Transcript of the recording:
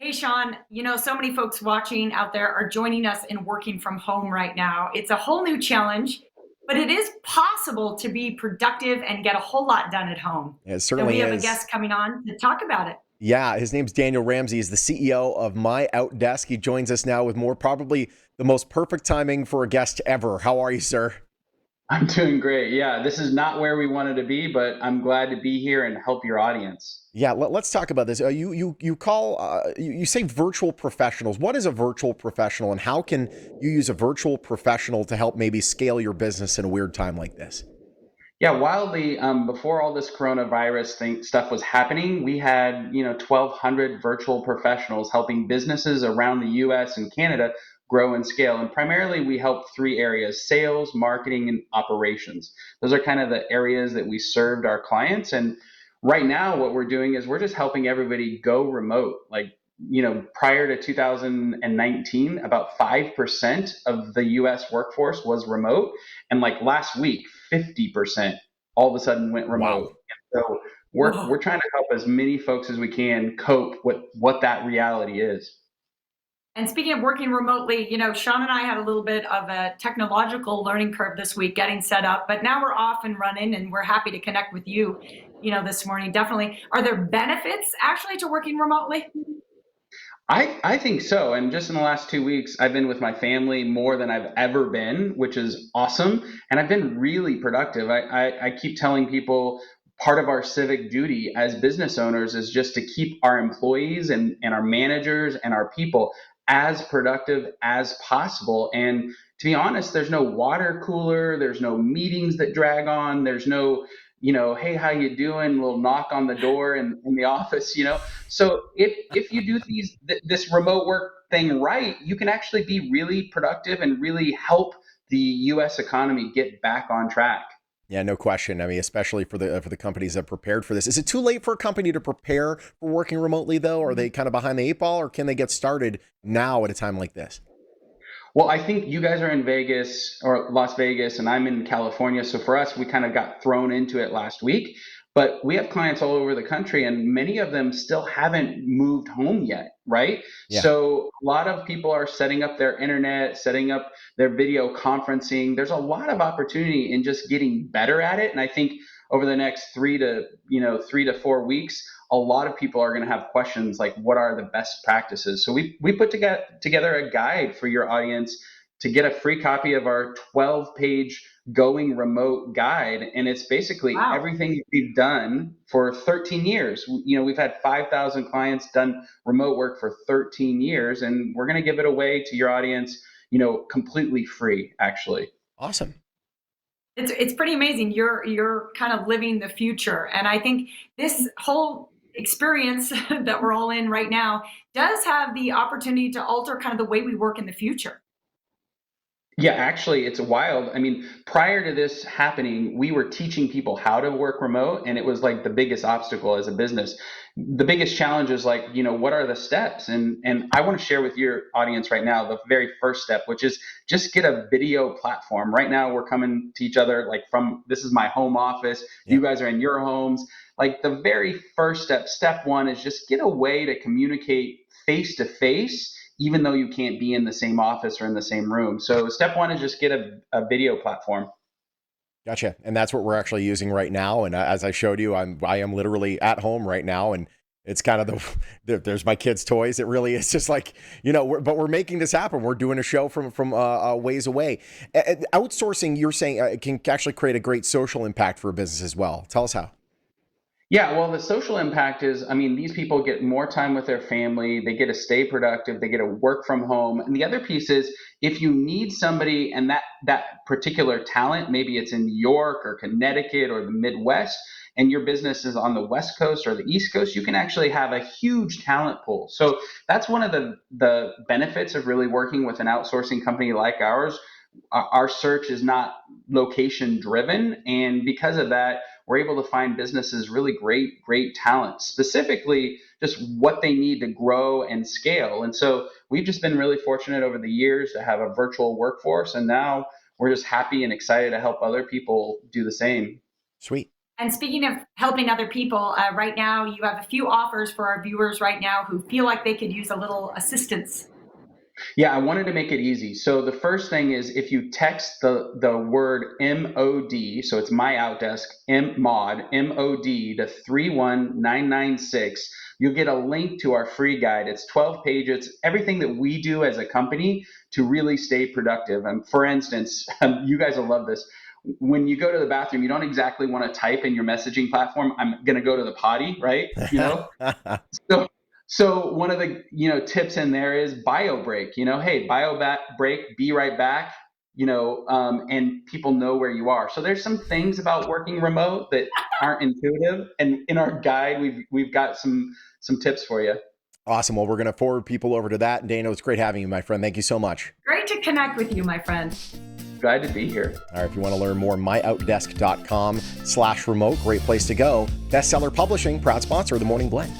Hey, Sean, so many folks watching out there are joining us in working from home right now. It's a whole new challenge, but it is possible to be productive and get a whole lot done at home. It So we certainly have a is. guest coming on to talk about it. Yeah, his name's Daniel Ramsey. He's the CEO of MyOutDesk. He joins us now with more, probably the most perfect timing for a guest ever. How are you, sir? I'm doing great. Yeah, this is not where we wanted to be, but I'm glad to be here and help your audience. Yeah, let's talk about this. You call you say virtual professionals. What is a virtual professional, and how can you use a virtual professional to help maybe scale your business in a weird time like this? Yeah, wildly, before all this coronavirus thing stuff was happening, we had 1,200 virtual professionals helping businesses around the U.S. and Canada grow and scale. And primarily, we help three areas: sales, marketing, and operations. Those are kind of the areas that we served our clients. And right now, what we're doing is we're just helping everybody go remote. Like, prior to 2019, about 5% of the US workforce was remote. And like last week, 50% all of a sudden went remote. Wow. So we're Whoa. trying to help as many folks as we can cope with what that reality is. And speaking of working remotely, Sean and I had a little bit of a technological learning curve this week getting set up, but now we're off and running and we're happy to connect with you, this morning. Definitely. Are there benefits actually to working remotely? I think so. And just in the last 2 weeks, I've been with my family more than I've ever been, which is awesome. And I've been really productive. I keep telling people part of our civic duty as business owners is just to keep our employees and our managers and our people as productive as possible. And to be honest, there's no water cooler, there's no meetings that drag on, there's no hey, how you doing, little knock on the door in the office. So if you do this remote work thing right, you can actually be really productive and really help the U.S. economy get back on track. Yeah, no question. I mean, especially for the companies that are prepared for this. Is it too late for a company to prepare for working remotely though? Are they kind of behind the eight ball, or can they get started now at a time like this? Well, I think you guys are in Vegas or Las Vegas, and I'm in California. So for us, we kind of got thrown into it last week. But we have clients all over the country, and many of them still haven't moved home yet, right? Yeah. So a lot of people are setting up their internet, setting up their video conferencing. There's a lot of opportunity in just getting better at it. And I think over the next 3 to 4 weeks, a lot of people are going to have questions like, what are the best practices? So we put together a guide for your audience to get a free copy of our 12-page going remote guide. And it's basically Wow. everything we've done for 13 years. We've had 5,000 clients done remote work for 13 years, and we're going to give it away to your audience, completely free, actually. Awesome. It's pretty amazing. You're kind of living the future, and I think this whole experience that we're all in right now does have the opportunity to alter kind of the way we work in the future. Yeah, actually, it's wild. I mean, prior to this happening, we were teaching people how to work remote, and it was like the biggest obstacle as a business. The biggest challenge is like, what are the steps? And I want to share with your audience right now the very first step, which is just get a video platform. Right now, we're coming to each other like from this is my home office. You Yep. guys are in your homes. Like the very first step, step one is just get a way to communicate face to face even though you can't be in the same office or in the same room. So step one is just get a video platform. Gotcha. And that's what we're actually using right now. And as I showed you, I am literally at home right now, and it's kind of there's my kids' toys. It really is just like but we're making this happen. We're doing a show from ways away. Outsourcing, you're saying, can actually create a great social impact for a business as well. Tell us how. Yeah, well, the social impact is, I mean, these people get more time with their family, they get to stay productive, they get to work from home. And the other piece is if you need somebody and that particular talent, maybe it's in New York or Connecticut or the Midwest, and your business is on the West Coast or the East Coast, you can actually have a huge talent pool. So that's one of the benefits of really working with an outsourcing company like ours. Our search is not location driven, and because of that, we're able to find businesses really great talent, specifically just what they need to grow and scale. And so we've just been really fortunate over the years to have a virtual workforce, and now we're just happy and excited to help other people do the same. Sweet. And speaking of helping other people, right now you have a few offers for our viewers right now who feel like they could use a little assistance. Yeah, I wanted to make it easy. So the first thing is if you text the word MOD, so it's MyOutDesk MOD to 31996, you'll get a link to our free guide. It's 12 pages, everything that we do as a company to really stay productive. And for instance, you guys will love this. When you go to the bathroom, you don't exactly want to type in your messaging platform, I'm going to go to the potty, right? So so one of the tips in there is bio break. Hey, break, be right back. And people know where you are. So there's some things about working remote that aren't intuitive, and in our guide we've got some tips for you. Awesome. Well, we're going to forward people over to that. Dana, it's great having you, my friend. Thank you so much. Great to connect with you, my friend. Glad to be here. All right. If you want to learn more, myoutdesk.com/remote. Great place to go. Bestseller Publishing, proud sponsor of the Morning Blend.